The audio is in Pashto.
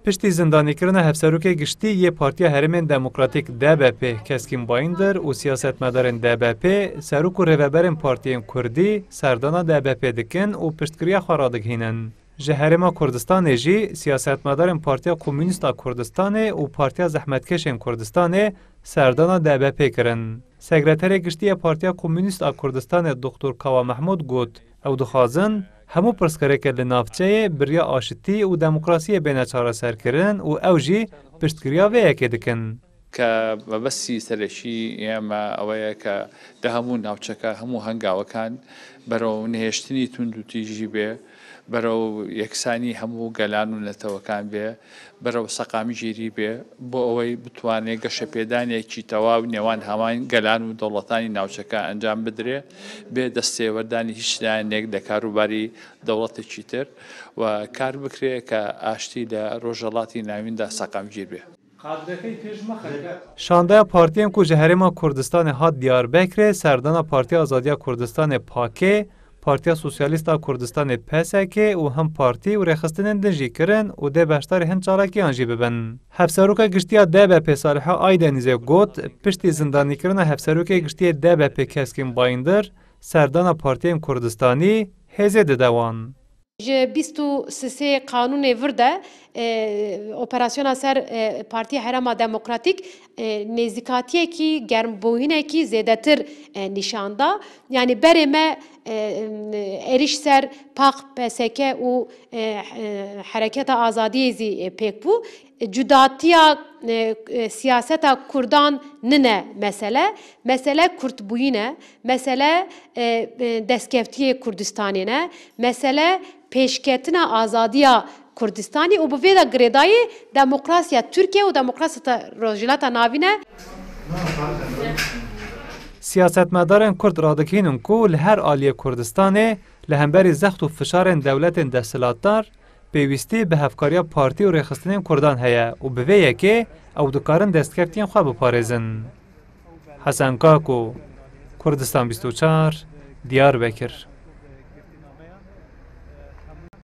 پشتی زندانیکردن هفسروک گشتی یه پارتیا هرمین دموکراتیک DBP کسکین بایندر و سیاستمدارن DBP سروک و ریوبرن پارتیین کردی سردانا DBP دکن و پشتگیری خورا دگهینن. جهرما کردستان جی سیاستمدارن پارتیا کمونیست کردستان و پارتیا زحمتکشین کردستان سردانا DBP کرن. سکرتر گشتی پارتیا کمونیست کردستان دکتر کاوا محمود گوت او دخوازن همو پرسکره که لنافچه بریا آشتی و دموکراسی بین چاره سر کردن و اوجی پشتگیریا و یکی دکن. که بسی سرشی اما اویا که ده همون ناوچکا همو هنگاوکان برو نهشتنی تندو تیجی به برو یکسانی همو گلان و نتوکان به برو سقامی جیری به با اوی بتوانه گش پیدانی کی تواو نیوان همان گلان و دولتانی ناوچکا انجام بدره به دسته وردانی هیچ نگ دکاروباری دولت چیتر و کار بکره که آشتی در روزلاتی نوین در سقام جیر به. شانده پارتیم که جهرما کردستان هات دیاربکر سردانا پارتی آزادیا کردستان پاکه پارتیا سوسیالیستا کردستان پسکه و هم پارتی و رخصتنن دنجی کرن و ده بشتر هن چالاکی آنجی ببن. هفسروکا گشتیا ده به پسالحه آیدنیزه گوت پشتی زندانی کرن هفسروکا گشتیا ده به کسکین بایندر سردانا پارتیم کردستانی هزه دوان. ج 23 قانون ورده اپراسیون سر پارتی هرما دموکراتیک نزدیکاتی کی گرم بوینه کی زیادتر نشاندا یعنی برمه اریش سر پاک پسکه و حرکت آزادی زی پک بو جداتیا سیاست کردان ننه مسئله کرد بوینه مسئله دستکفتی کردستانی نه مسئله پیشکتن آزادیا کردستانی و بویدا گردای دموکراسی ترکیه و دموکراسی روزجلات ناوینه سیاستمداران کرد رادکینن کو لهر آلیه کردستانه لهمبری زخت و فشار دولت دستلاتدار پیوستی به هفکاریا پارتی و رخصتنین کردان هیا و به ویه که او دکارن دستکفتین خواه بپارزن. حسن کاکو کردستان 24 دیاربکر